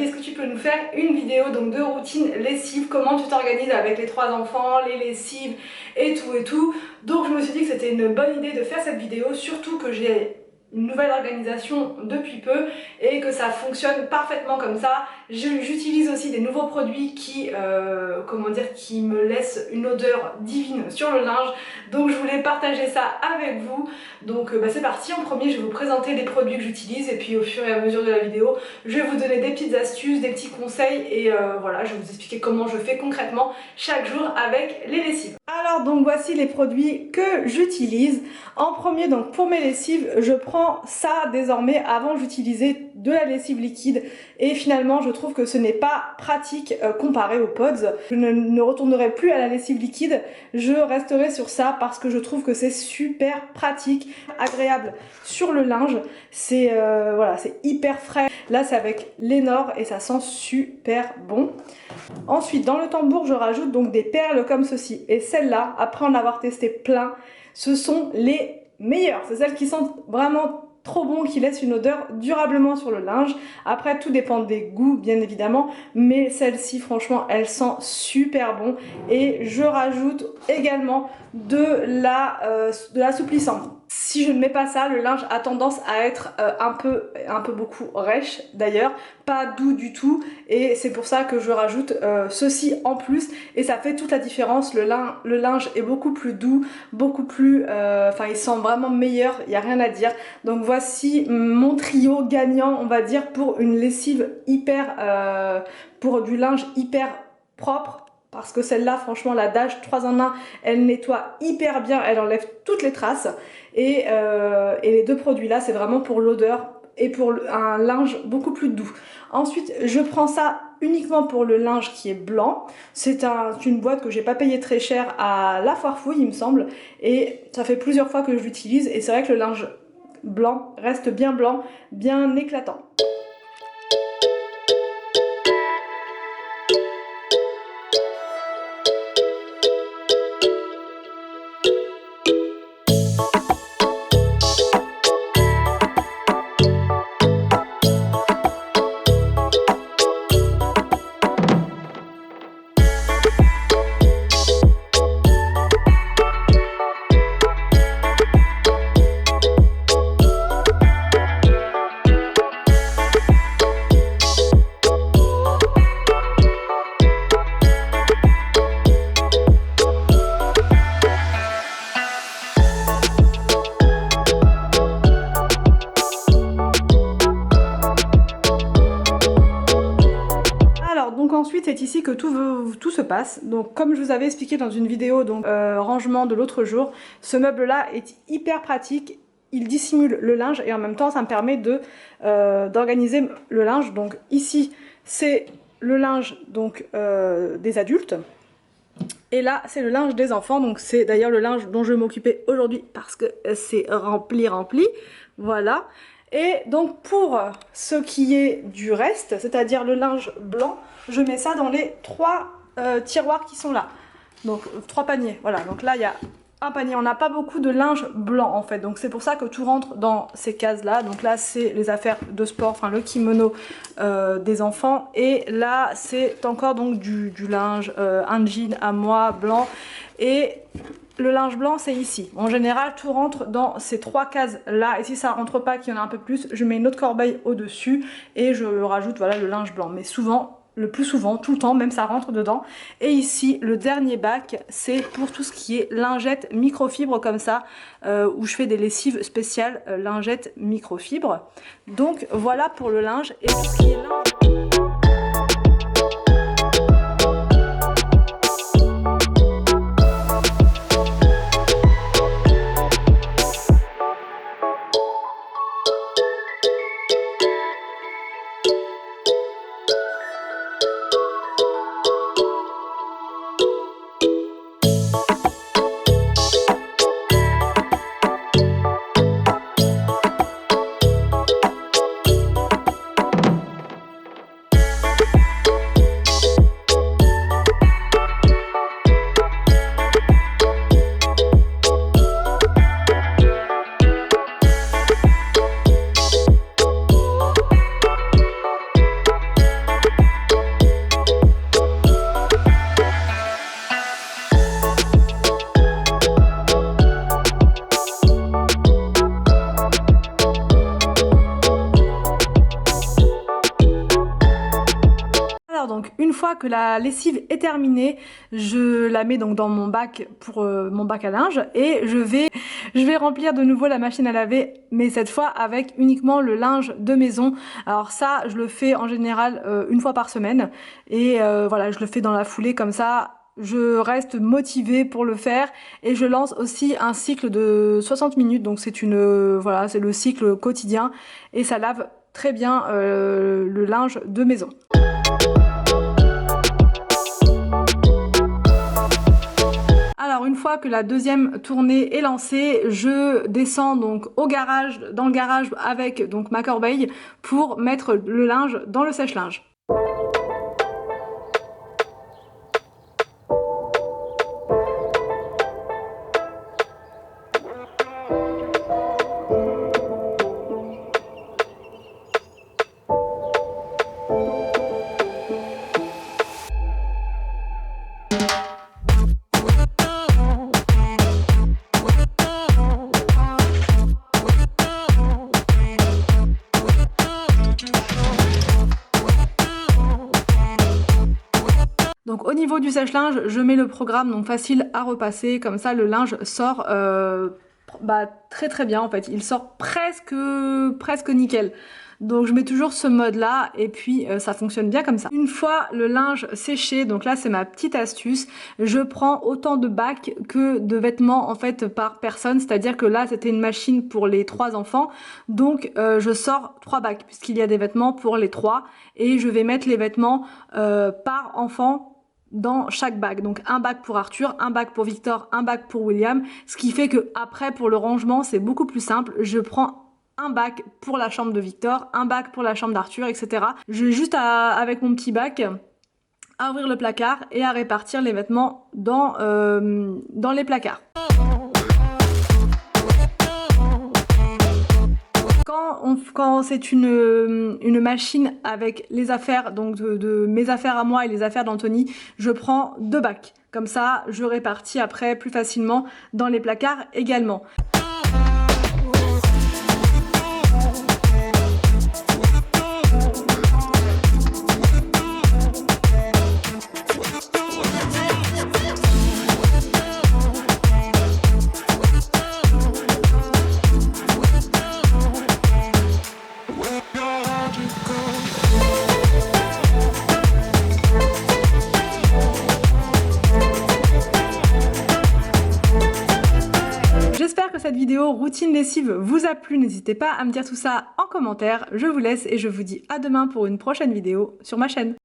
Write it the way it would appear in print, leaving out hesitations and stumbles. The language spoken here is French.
dit est-ce que tu peux nous faire une vidéo donc de routine lessive, comment tu t'organises avec les 3 enfants, les lessives et tout. Donc je me suis dit que c'était une bonne idée de faire cette vidéo, surtout que j'ai une nouvelle organisation depuis peu et que ça fonctionne parfaitement comme ça. J'utilise aussi des nouveaux produits qui, qui me laissent une odeur divine sur le linge, donc je voulais partager ça avec vous. Donc c'est parti, en premier je vais vous présenter les produits que j'utilise et puis au fur et à mesure de la vidéo je vais vous donner des petites astuces, des petits conseils et voilà, je vais vous expliquer comment je fais concrètement chaque jour avec les lessives. Alors donc voici les produits que j'utilise. En premier, donc pour mes lessives, je prends ça désormais. Avant j'utilisais de la lessive liquide et finalement je trouve que ce n'est pas pratique comparé aux pods. Je ne retournerai plus à la lessive liquide, je resterai sur ça parce que je trouve que c'est super pratique, agréable sur le linge. C'est voilà, c'est hyper frais. Là c'est avec Lénore et ça sent super bon. Ensuite dans le tambour je rajoute donc des perles comme ceci et celles-là, après en avoir testé plein, ce sont les meilleures. C'est celles qui sentent vraiment trop bon, qui laissent une odeur durablement sur le linge. Après tout dépend des goûts bien évidemment, mais celle-ci franchement elle sent super bon. Et je rajoute également de l'assouplissant. Si je ne mets pas ça, le linge a tendance à être un peu beaucoup rêche d'ailleurs, pas doux du tout, et c'est pour ça que je rajoute ceci en plus et ça fait toute la différence. Le linge est beaucoup plus doux, beaucoup plus, il sent vraiment meilleur, il n'y a rien à dire. Donc voici mon trio gagnant on va dire pour une lessive hyper, pour du linge hyper propre. Parce que celle-là, franchement, la Dash 3 en 1, elle nettoie hyper bien, elle enlève toutes les traces. Et les deux produits-là, c'est vraiment pour l'odeur et pour un linge beaucoup plus doux. Ensuite, je prends ça uniquement pour le linge qui est blanc. C'est une boîte que j'ai pas payé très cher à la Foire Fouille, il me semble. Et ça fait plusieurs fois que je l'utilise. Et c'est vrai que le linge blanc reste bien blanc, bien éclatant. Donc ensuite c'est ici que tout se passe. Donc comme je vous avais expliqué dans une vidéo rangement de l'autre jour, ce meuble là est hyper pratique, il dissimule le linge et en même temps ça me permet d'organiser le linge. Donc ici c'est le linge des adultes et là c'est le linge des enfants. Donc c'est d'ailleurs le linge dont je vais m'occuper aujourd'hui parce que c'est rempli, voilà. Et donc pour ce qui est du reste, c'est-à-dire le linge blanc, je mets ça dans les 3 tiroirs qui sont là. Donc 3 paniers, voilà. Donc là il y a un panier, on n'a pas beaucoup de linge blanc en fait. Donc c'est pour ça que tout rentre dans ces cases là. Donc là c'est les affaires de sport, enfin le kimono des enfants. Et là c'est encore donc du linge, un jean à moi blanc. Et le linge blanc c'est ici. En général tout rentre dans ces 3 cases là et si ça rentre pas, qu'il y en a un peu plus, je mets une autre corbeille au dessus et je rajoute voilà le linge blanc. Mais souvent, le plus souvent, tout le temps, même ça rentre dedans. Et ici le dernier bac c'est pour tout ce qui est lingette microfibre comme ça, où je fais des lessives spéciales lingette microfibre. Donc voilà pour le linge et tout ce qui est linge. Alors donc, une fois que la lessive est terminée, je la mets donc dans mon bac pour mon bac à linge et je vais remplir de nouveau la machine à laver, mais cette fois avec uniquement le linge de maison. Alors ça, je le fais en général une fois par semaine et voilà, je le fais dans la foulée comme ça. Je reste motivée pour le faire et je lance aussi un cycle de 60 minutes, donc c'est voilà, c'est le cycle quotidien et ça lave très bien le linge de maison. Alors une fois que la deuxième tournée est lancée, je descends donc au garage, dans le garage avec donc ma corbeille pour mettre le linge dans le sèche-linge. Donc au niveau du sèche-linge, je mets le programme donc facile à repasser, comme ça le linge sort très très bien en fait, il sort presque nickel. Donc je mets toujours ce mode là et puis ça fonctionne bien comme ça. Une fois le linge séché, donc là c'est ma petite astuce, je prends autant de bacs que de vêtements en fait par personne, c'est-à-dire que là c'était une machine pour les 3 enfants, donc je sors 3 bacs puisqu'il y a des vêtements pour les 3 et je vais mettre les vêtements par enfant dans chaque bac. Donc un bac pour Arthur, un bac pour Victor, un bac pour William, ce qui fait que après pour le rangement c'est beaucoup plus simple. Je prends un bac pour la chambre de Victor, un bac pour la chambre d'Arthur, etc. Je vais juste avec mon petit bac à ouvrir le placard et à répartir les vêtements dans les placards. Quand c'est une machine avec les affaires, donc de mes affaires à moi et les affaires d'Anthony, je prends 2 bacs. Comme ça, je répartis après plus facilement dans les placards également. J'espère que cette vidéo routine lessive vous a plu, n'hésitez pas à me dire tout ça en commentaire. Je vous laisse et je vous dis à demain pour une prochaine vidéo sur ma chaîne.